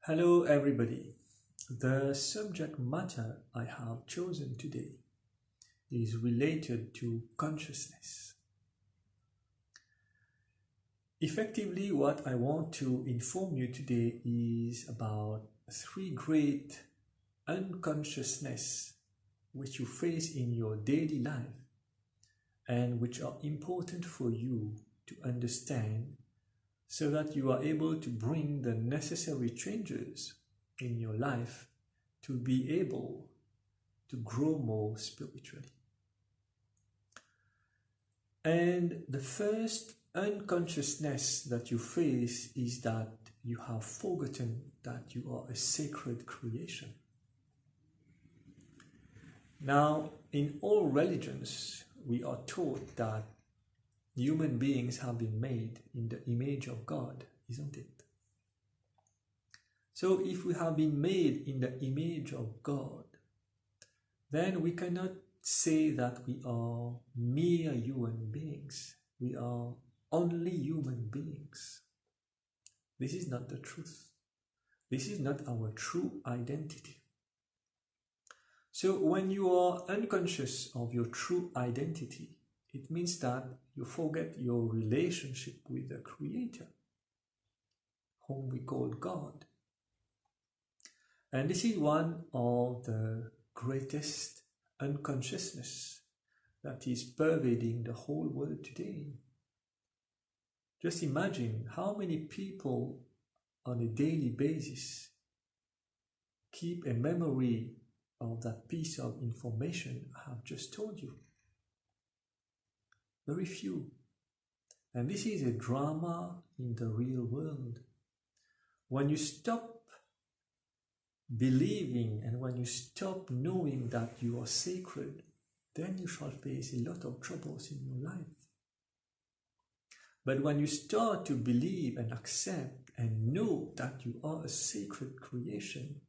Hello everybody. The subject matter I have chosen today is related to consciousness. Effectively, what I want to inform you today is about three great unconsciousness which you face in your daily life and which are important for you to understand so that you are able to bring the necessary changes in your life to be able to grow more spiritually. And the first unconsciousness that you face is that you have forgotten that you are a sacred creation. Now, in all religions, we are taught that human beings have been made in the image of God, isn't it? So if we have been made in the image of God, then we cannot say that we are mere human beings. We are only human beings. This is not the truth. This is not our true identity. So when you are unconscious of your true identity, it means that you forget your relationship with the Creator, whom we call God. And this is one of the greatest unconsciousness that is pervading the whole world today. Just imagine how many people on a daily basis keep a memory of that piece of information I have just told you. Very few. And this is a drama in the real world. When you stop believing and when you stop knowing that you are sacred, then you shall face a lot of troubles in your life. But when you start to believe and accept and know that you are a sacred creation,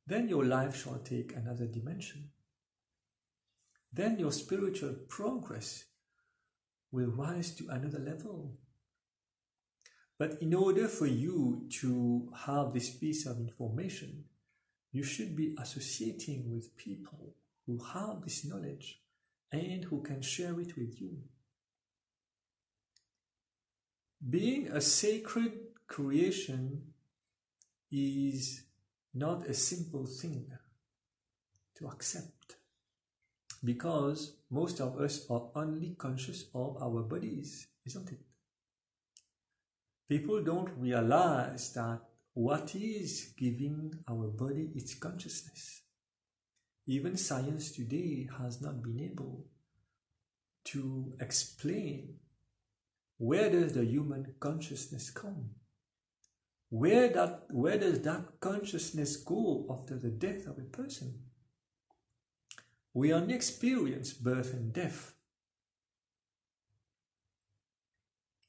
then your life shall take another dimension. Then your spiritual progress will rise to another level. But in order for you to have this piece of information, you should be associating with people who have this knowledge and who can share it with you. Being a sacred creation is not a simple thing to accept, because most of us are only conscious of our bodies, isn't it? People don't realize that what is giving our body its consciousness. Even science today has not been able to explain where does the human consciousness come? Where does that consciousness go after the death of a person? We only experience birth and death.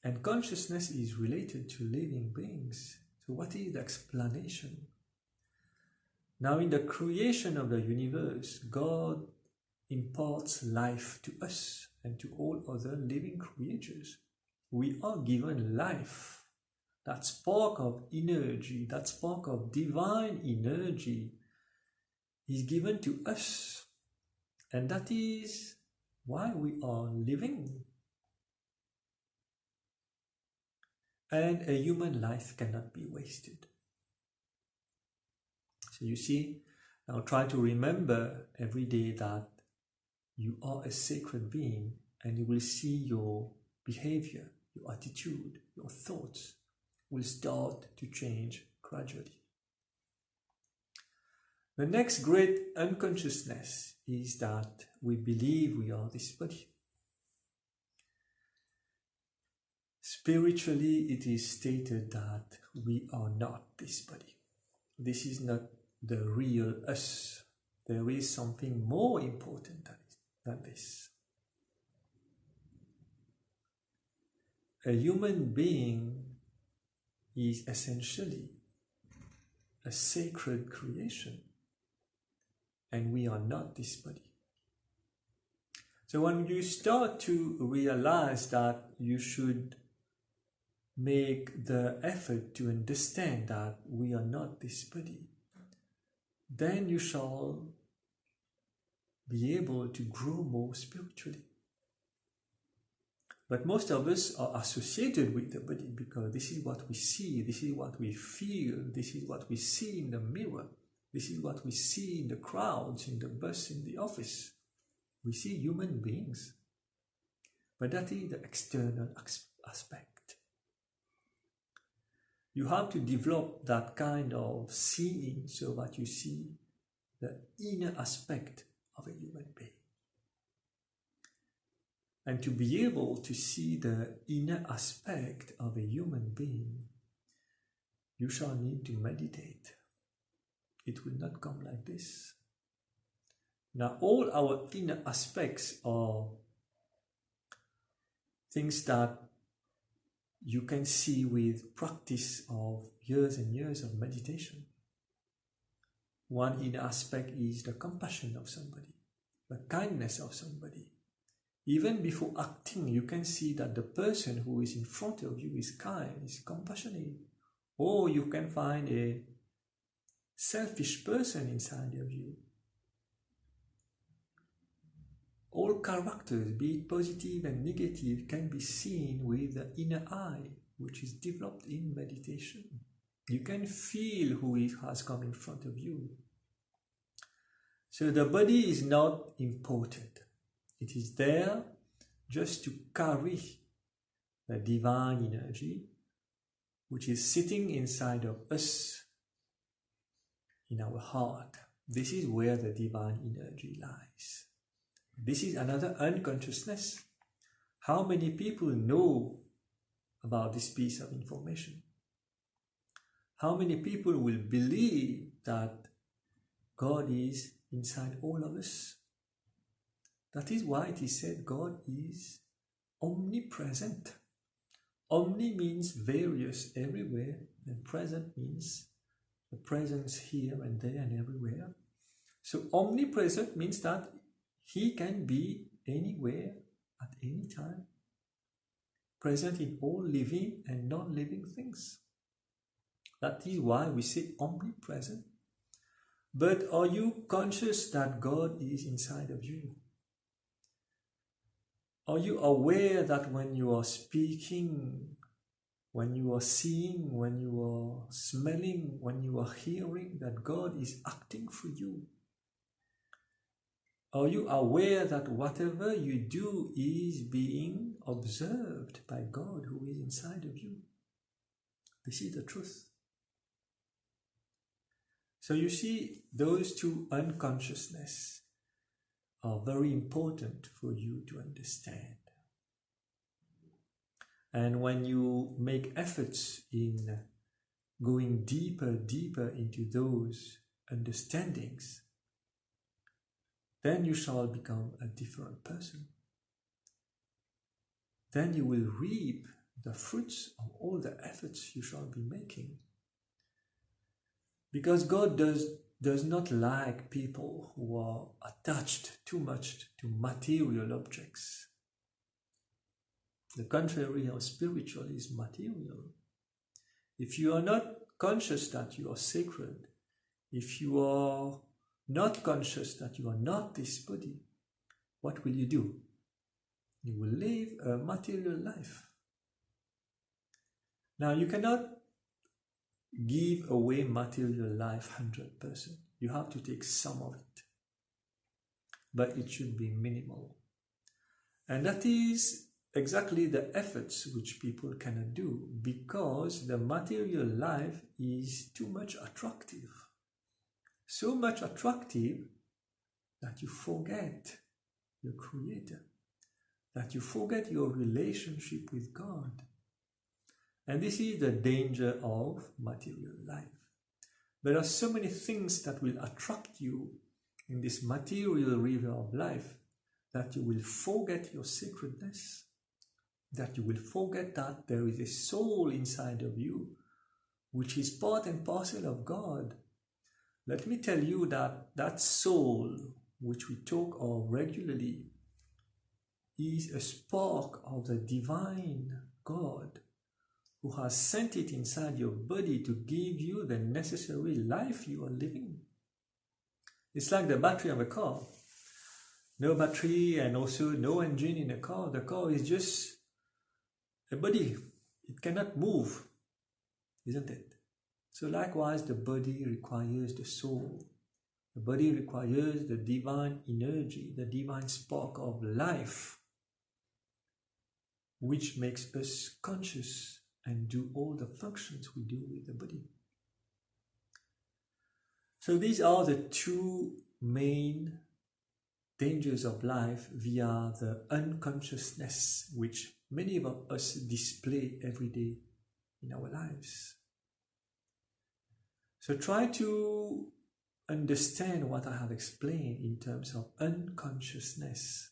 And consciousness is related to living beings. So what is the explanation? Now, in the creation of the universe, God imparts life to us and to all other living creatures. We are given life. That spark of energy, that spark of divine energy is given to us. And that is why we are living. And a human life cannot be wasted. So you see, now try to remember every day that you are a sacred being, and you will see your behavior, your attitude, your thoughts will start to change gradually. The next great unconsciousness is that we believe we are this body. Spiritually, it is stated that we are not this body. This is not the real us. There is something more important than this. A human being is essentially a sacred creation, and we are not this body. So when you start to realize that you should make the effort to understand that we are not this body, then you shall be able to grow more spiritually. But most of us are associated with the body because this is what we see, this is what we feel, this is what we see in the mirror, this is what we see in the crowds, in the bus, in the office. We see human beings. But that is the external aspect. You have to develop that kind of seeing so that you see the inner aspect of a human being. And to be able to see the inner aspect of a human being, you shall need to meditate. It will not come like this. Now, all our inner aspects are things that you can see with practice of years and years of meditation. One inner aspect is the compassion of somebody, the kindness of somebody. Even before acting, you can see that the person who is in front of you is kind, is compassionate. Or you can find a selfish person inside of you. All characters, be it positive and negative, can be seen with the inner eye, which is developed in meditation. You can feel who has come in front of you. So the body is not important. It is there just to carry the divine energy, which is sitting inside of us, in our heart. This is where the divine energy lies. This is another unconsciousness. How many people know about this piece of information? How many people will believe that God is inside all of us? That is why it is said God is omnipresent. Omni means various, everywhere, and present means the presence here and there and everywhere. So omnipresent means that He can be anywhere at any time, present in all living and non-living things. That is why we say omnipresent. But are you conscious that God is inside of you? Are you aware that when you are speaking, when you are seeing, when you are smelling, when you are hearing, that God is acting for you? Are you aware that whatever you do is being observed by God who is inside of you? This is the truth. So you see, those two unconsciousness are very important for you to understand. And when you make efforts in going deeper into those understandings, then you shall become a different person. Then you will reap the fruits of all the efforts you shall be making. Because God does not like people who are attached too much to material objects. The contrary of spiritual is material. If you are not conscious that you are sacred, if you are not conscious that you are not this body, what will you do? You will live a material life. Now, you cannot give away material life 100%. You have to take some of it. But it should be minimal. And that is exactly the efforts which people cannot do, because the material life is too much attractive. So much attractive that you forget your Creator, that you forget your relationship with God. And this is the danger of material life. There are so many things that will attract you in this material river of life that you will forget your sacredness, that you will forget that there is a soul inside of you which is part and parcel of God. Let me tell you that that soul which we talk of regularly is a spark of the divine God who has sent it inside your body to give you the necessary life you are living. It's like the battery of a car. No battery and also no engine in a car. The car is just a body. It cannot move, isn't it? So likewise, the body requires the soul. The body requires the divine energy, the divine spark of life, which makes us conscious and do all the functions we do with the body. So these are the two main dangers of life via the unconsciousness which many of us display every day in our lives. So try to understand what I have explained in terms of unconsciousness,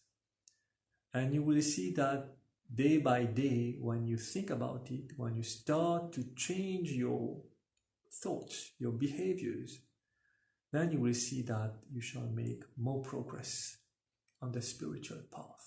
and you will see that day by day, when you think about it, when you start to change your thoughts, your behaviors, then you will see that you shall make more progress on the spiritual path.